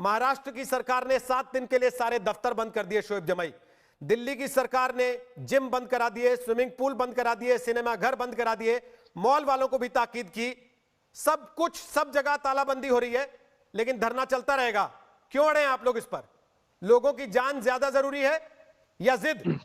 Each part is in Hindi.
महाराष्ट्र की सरकार ने 7 दिन के लिए सारे दफ्तर बंद कर दिए शोएब जमाई। दिल्ली की सरकार ने जिम बंद करा दिए, स्विमिंग पूल बंद करा दिए, सिनेमा घर बंद करा दिए, मॉल वालों को भी ताकीद की। सब कुछ, सब जगह तालाबंदी हो रही है, लेकिन धरना चलता रहेगा। क्यों अड़े हैं आप लोग इस पर? लोगों की जान ज्यादा जरूरी है या जिद?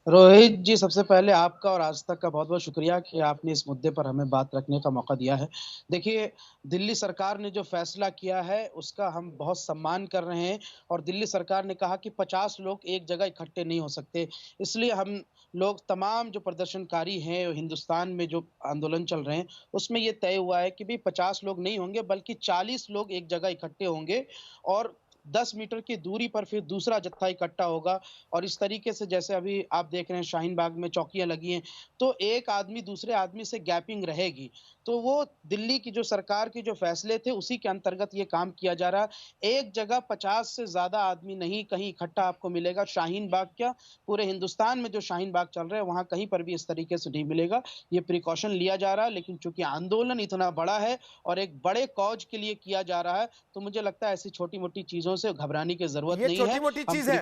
रोहित जी, सबसे पहले आपका और आज तक का बहुत बहुत शुक्रिया कि आपने इस मुद्दे पर हमें बात रखने का मौका दिया है। देखिए, दिल्ली सरकार ने जो फैसला किया है उसका हम बहुत सम्मान कर रहे हैं और दिल्ली सरकार ने कहा कि 50 लोग एक जगह इकट्ठे नहीं हो सकते। इसलिए हम लोग तमाम जो प्रदर्शनकारी हैं हिंदुस्तान में जो आंदोलन चल रहे हैं उसमें ये तय हुआ है कि भाई 50 लोग नहीं होंगे बल्कि 40 लोग एक जगह इकट्ठे होंगे और 10 मीटर की दूरी पर फिर दूसरा जत्था इकट्ठा होगा। और इस तरीके से जैसे अभी आप देख रहे हैं शाहीन बाग में चौकियां लगी हैं, तो एक आदमी दूसरे आदमी से गैपिंग रहेगी। तो वो दिल्ली की जो सरकार के जो फैसले थे उसी के अंतर्गत ये काम किया जा रहा है। एक जगह 50 से ज्यादा आदमी नहीं कहीं इकट्ठा आपको मिलेगा। शाहीन बाग क्या, पूरे हिंदुस्तान में जो शाहीन बाग चल रहे हैं वहां कहीं पर भी इस तरीके से नहीं मिलेगा। ये प्रिकॉशन लिया जा रहा है, लेकिन चूंकि आंदोलन इतना बड़ा है और एक बड़े कॉज के लिए किया जा रहा है, तो मुझे लगता है ऐसी छोटी मोटी चीजों से घबराने की जरूरत नहीं है। छोटी मोटी चीज है,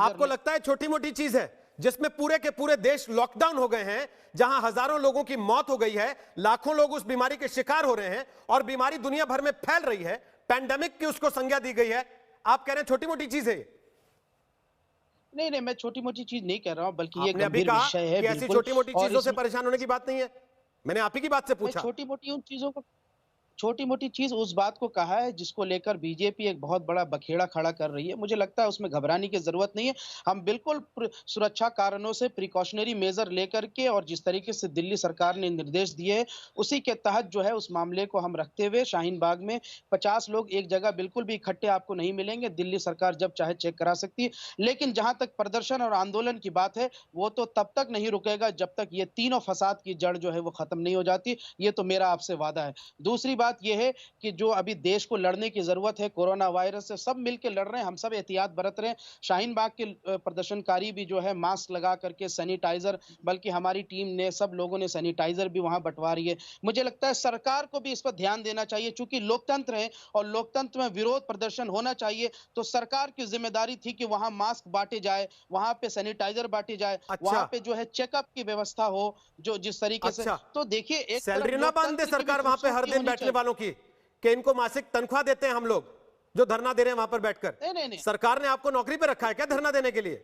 आपको लगता है छोटी मोटी चीज है जिसमें पूरे के पूरे देश लॉकडाउन हो गए हैं, जहां हजारों लोगों की मौत हो गई है, लाखों लोग उस बीमारी के शिकार हो रहे हैं और बीमारी दुनिया भर में फैल रही है, पैंडेमिक की उसको संज्ञा दी गई है। आप कह रहे हैं छोटी मोटी चीज है? नहीं, मैं छोटी मोटी चीज नहीं कह रहा हूं, बल्कि ये गंभीर विषय है। ऐसी छोटी मोटी चीजों से परेशान होने की बात नहीं है। मैंने आप ही की बात से पूछा। छोटी मोटी उन चीजों को, छोटी मोटी चीज उस बात को कहा है जिसको लेकर बीजेपी एक बहुत बड़ा बखेड़ा खड़ा कर रही है। मुझे लगता है उसमें घबराने की जरूरत नहीं है। हम बिल्कुल सुरक्षा कारणों से प्रिकॉशनरी मेजर लेकर के और जिस तरीके से दिल्ली सरकार ने निर्देश दिए उसी के तहत जो है उस मामले को हम रखते हुए शाहीन बाग में 50 लोग एक जगह बिल्कुल भी इकट्ठे आपको नहीं मिलेंगे। दिल्ली सरकार जब चाहे चेक करा सकती है, लेकिन जहां तक प्रदर्शन और आंदोलन की बात है वो तो तब तक नहीं रुकेगा जब तक ये तीनों फसाद की जड़ जो है वो खत्म नहीं हो जाती। ये तो मेरा आपसे वादा है। दूसरी बात यह है कि जो अभी देश को लड़ने की जरूरत है कोरोना वायरस से, सब मिलकर लड़ रहे हैं, हम सब एहतियात बरत रहे हैं। शाहीन बाग के प्रदर्शनकारी भी जो है मास्क लगा करके, सैनिटाइजर, बल्कि हमारी टीम ने, सब लोगों ने सैनिटाइजर भी वहां बंटवा रही है। मुझे लगता है सरकार को भी इस पर ध्यान देना चाहिए, चूंकि लोकतंत्र है और लोकतंत्र में विरोध प्रदर्शन होना चाहिए। तो सरकार की जिम्मेदारी थी कि वहां मास्क बांटे जाए, वहां पे सैनिटाइजर बांटे जाए, वहां पे जो है चेकअप की व्यवस्था हो, जो जिस तरीके से। तो देखिए, एक सैलरी ना बांध दे सरकार वहां पे हर दिन बैठने वालों की, कि इनको मासिक तनख्वाह देते हैं हम लोग जो धरना दे रहे हैं वहां पर बैठकर। नहीं। सरकार ने आपको नौकरी पे रखा है क्या धरना देने के लिए?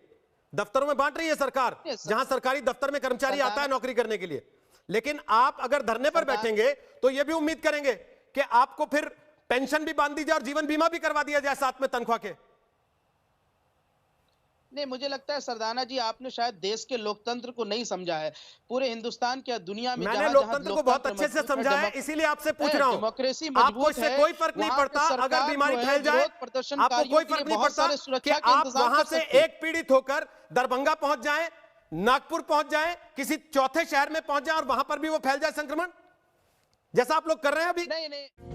दफ्तरों में बांट रही है सरकार, जहां सरकारी दफ्तर में कर्मचारी आता है नौकरी करने के लिए। लेकिन आप अगर धरने पर बैठेंगे तो यह भी उम्मीद करेंगे कि आपको फिर पेंशन भी बांध दी जाए और जीवन बीमा भी करवा दिया जाए साथ में तनख्वाह के। नहीं, मुझे लगता है सरदाना जी, आपने शायद देश के लोकतंत्र को नहीं समझा है। पूरे हिंदुस्तान के दुनिया में मैंने लोकतंत्र को बहुत अच्छे से समझा है, इसीलिए आपसे पूछ रहा हूं। डेमोक्रेसी आपको इससे कोई फर्क नहीं पड़ता अगर बीमारी फैल जाए, आपको कोई फर्क नहीं पड़ता कि आप वहां से एक पीड़ित होकर दरभंगा पहुंच जाएं, नागपुर पहुंच जाएं, किसी चौथे शहर में पहुंच जाएं और वहां पर भी वो फैल जाए संक्रमण, जैसा आप लोग कर रहे हैं अभी? नहीं।